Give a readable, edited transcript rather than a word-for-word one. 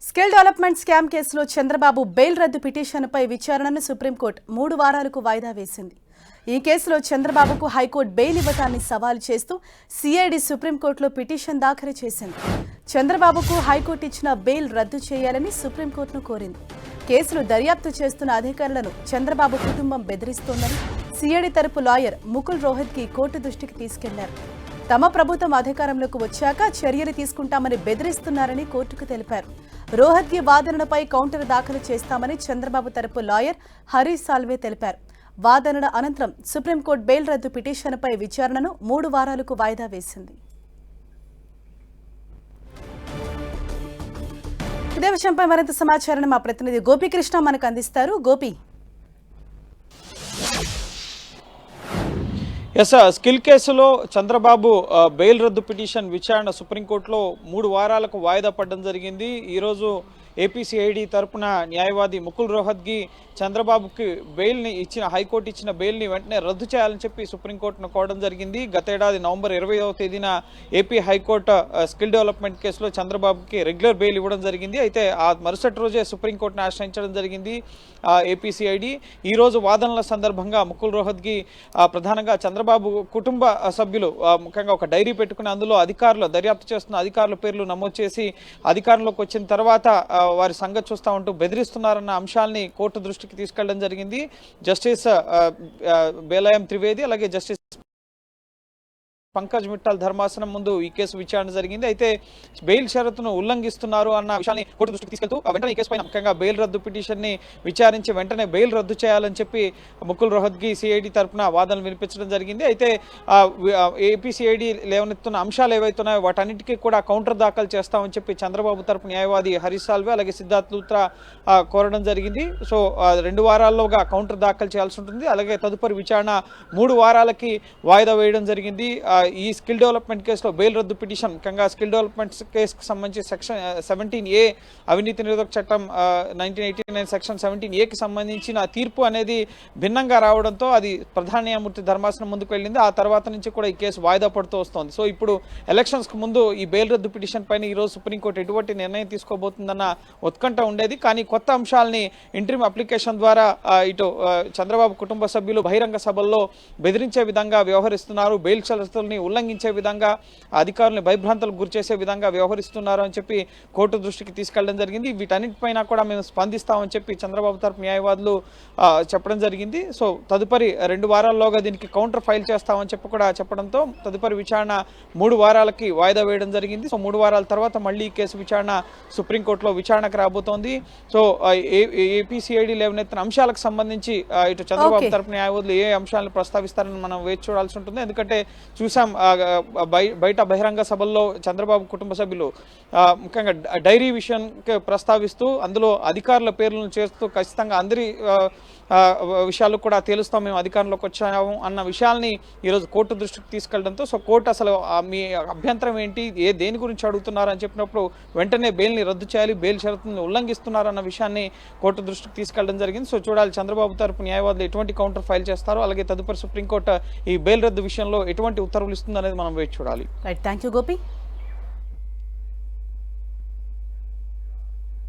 Skill development scam కేసులో Chandrababu bail రద్దు పిటిషన్పై విచారణను సుప్రీంకోర్టు 3 వారాలకు వాయిదా వేసింది. ఈ కేసులో చంద్రబాబుకు హైకోర్టు బెయిల్ ఇవ్వటాన్ని సవాల్ చేస్తూ సిఐడి సుప్రీంకోర్టులో పిటిషన్ దాఖలు చేసింది. చంద్రబాబుకు హైకోర్టు ఇచ్చిన బెయిల్ రద్దు చేయాలని సుప్రీంకోర్టును కోరింది. కేసును దర్యాప్తు చేస్తున్న అధికారులను చంద్రబాబు కుటుంబం బెదిరిస్తోందని సిఐడి తరపు లాయర్ ముకుల్ రోహత్గి కోర్టు దృష్టికి తీసుకెళ్లారు. తమ ప్రభుత్వం అధికారంలోకి వచ్చాక చర్యలు తీసుకుంటామని బెదిరిస్తున్నారని కోర్టుకు తెలిపారు. రోహత్గి వాదనలపై కౌంటర్ దాఖలు చేస్తామని చంద్రబాబు తరపు లాయర్ హరీష్ సాల్వే తెలిపారు. వాదనల అనంతరం సుప్రీంకోర్టు బెయిల్ రద్దు పిటిషన్పై విచారణను 3 వారాలకు వాయిదా వేసింది. ఇదే విషయంపై మరింత సమాచారాన్ని మా ప్రతినిధి గోపీకృష్ణ మనకు అందిస్తారు. గోపి, స్కిల్ కేసులో చంద్రబాబు బెయిల్ రద్దు పిటిషన్ విచారణ సుప్రీంకోర్టులో 3 వారాలకు వాయిదా పడడం జరిగింది. ఈరోజు ఏపీసీఐడి తరపున న్యాయవాది ముకుల్ రోహత్గి చంద్రబాబుకి బెయిల్ని ఇచ్చిన హైకోర్టు ఇచ్చిన బెయిల్ని వెంటనే రద్దు చేయాలని చెప్పి సుప్రీంకోర్టును కోరడం జరిగింది. గతేడాది నవంబర్ 20వ తేదీన ఏపీ హైకోర్టు స్కిల్ డెవలప్మెంట్ కేసులో చంద్రబాబుకి రెగ్యులర్ బెయిల్ ఇవ్వడం జరిగింది. అయితే ఆ మరుసటి రోజే సుప్రీంకోర్టును ఆశ్రయించడం జరిగింది ఏపీసీఐడి. ఈరోజు వాదనల సందర్భంగా ముకుల్ రోహత్గి ప్రధానంగా చంద్రబాబు కుటుంబ సభ్యులు ముఖ్యంగా ఒక డైరీ పెట్టుకుని అందులో అధికారులు దర్యాప్తు చేస్తున్న అధికారుల పేర్లు నమోదు చేసి అధికారంలోకి వచ్చిన తర్వాత వారి సంగతి చూస్తూ ఉంటూ బెదిరిస్తున్నారన్న అంశాలని కోర్టు దృష్టికి తీసుకెళ్లడం జరిగింది. జస్టిస్ బేలాయం త్రివేది అలాగే జస్టిస్ పంకజ్ మిట్టల్ ధర్మాసనం ముందు ఈ కేసు విచారణ జరిగింది. అయితే బెయిల్ షరతును ఉల్లంఘిస్తున్నారు అన్న విషయాన్ని కోర్టు దృష్టికి తీసుకెళ్తూ వెంటనే ఈ కేసు పైన ముఖ్యంగా బెయిల్ రద్దు పిటిషన్ ని విచారించి వెంటనే బెయిల్ రద్దు చేయాలని చెప్పి ముకుల్ రోహత్గి సిఐడి తరఫున వాదనలు వినిపించడం జరిగింది. అయితే ఏపీసీఐడి లేవనెత్తున్న అంశాలు ఏవైతున్నాయో వాటన్నిటికీ కూడా కౌంటర్ దాఖలు చేస్తామని చెప్పి చంద్రబాబు తరపు న్యాయవాది హరీష్ సాల్వే అలాగే సిద్ధార్థ్ లూత్రా కోరడం జరిగింది. సో 2 వారాల్లోగా కౌంటర్ దాఖలు చేయాల్సి ఉంటుంది. అలాగే తదుపరి విచారణ 3 వారాలకి వాయిదా వేయడం జరిగింది. ఈ స్కిల్ డెవలప్మెంట్ కేసులో బెయిల్ రద్దు పిటిషన్ ముఖ్యంగా స్కిల్ డెవలప్మెంట్ కేసుకు సంబంధించి సెక్షన్ 17A అవినీతి నిరోధక చట్టం 1989 సెక్షన్ 17Aకి సంబంధించిన తీర్పు అనేది భిన్నంగా రావడంతో అది ప్రధాన న్యాయమూర్తి ధర్మాసనం ముందుకు వెళ్ళింది. ఆ తర్వాత నుంచి కూడా ఈ కేసు వాయిదా పడుతూ వస్తోంది. సో ఇప్పుడు ఎలక్షన్స్కు ముందు ఈ బెయిల్ రద్దు పిటిషన్ పైన ఈరోజు సుప్రీంకోర్టు ఎటువంటి నిర్ణయం తీసుకోబోతుందన్న ఉత్కంఠ ఉండేది. కానీ కొత్త అంశాలని ఇంట్రీమ్ అప్లికేషన్ ద్వారా ఇటు చంద్రబాబు కుటుంబ సభ్యులు బహిరంగ సభల్లో బెదిరించే విధంగా వ్యవహరిస్తున్నారు, బెయిల్ షరతుల్ని ఉల్లంఘించే విధంగా అధికారులను భయభ్రాంతులకు గురిచేసే విధంగా వ్యవహరిస్తున్నారు అని చెప్పి కోర్టు దృష్టికి తీసుకెళ్లడం జరిగింది. వీటన్నిటిపైన కూడా మేము స్పందిస్తామని చెప్పి చంద్రబాబు తరపు న్యాయవాదులు చెప్పడం జరిగింది. సో తదుపరి 2 వారాల్లోగా దీనికి కౌంటర్ ఫైల్ చేస్తామని చెప్పి కూడా చెప్పడంతో తదుపరి విచారణ 3 వారాలకి వాయిదా వేయడం జరిగింది. సో 3 వారాల తర్వాత మళ్ళీ ఈ కేసు విచారణ సుప్రీంకోర్టులో విచారణకు రాబోతోంది. సో ఏపీసీఐడి లేవనెత్తిన అంశాలకు సంబంధించి ఇటు చంద్రబాబు తరపు న్యాయవాదులు ఏ అంశాలను ప్రస్తావిస్తారని మనం వేచి చూడాల్సి ఉంటుంది. ఎందుకంటే చూసాం బయట బహిరంగ సభల్లో చంద్రబాబు కుటుంబ సభ్యులు ముఖ్యంగా డైరీ విషయానికి ప్రస్తావిస్తూ అందులో అధికారుల పేర్లను చేస్తూ ఖచ్చితంగా అందరి విషయాలు కూడా తేలుస్తాం, మేము అధికారంలోకి వచ్చాము అన్న విషయాల్ని ఈరోజు కోర్టు దృష్టికి తీసుకెళ్లడంతో సో కోర్టు అసలు మీ అభ్యంతరం ఏంటి, దేని గురించి అడుగుతున్నారు అని చెప్పినప్పుడు వెంటనే బెయిల్ని రద్దు చేయాలి, బెయిల్ షరతులను ఉల్లంఘిస్తున్నారన్న విషయాన్ని కోర్టు దృష్టికి తీసుకెళ్లడం జరిగింది. సో చూడాలి చంద్రబాబు తరపు న్యాయవాదులు ఎటువంటి కౌంటర్ ఫైల్ చేస్తారో, అలాగే తదుపరి సుప్రీంకోర్టు ఈ బెయిల్ రద్దు విషయంలో ఎటువంటి ఉత్తర్వులు ఇస్తుందనేది మనం వేచి చూడాలి. Right, thank you Gopi.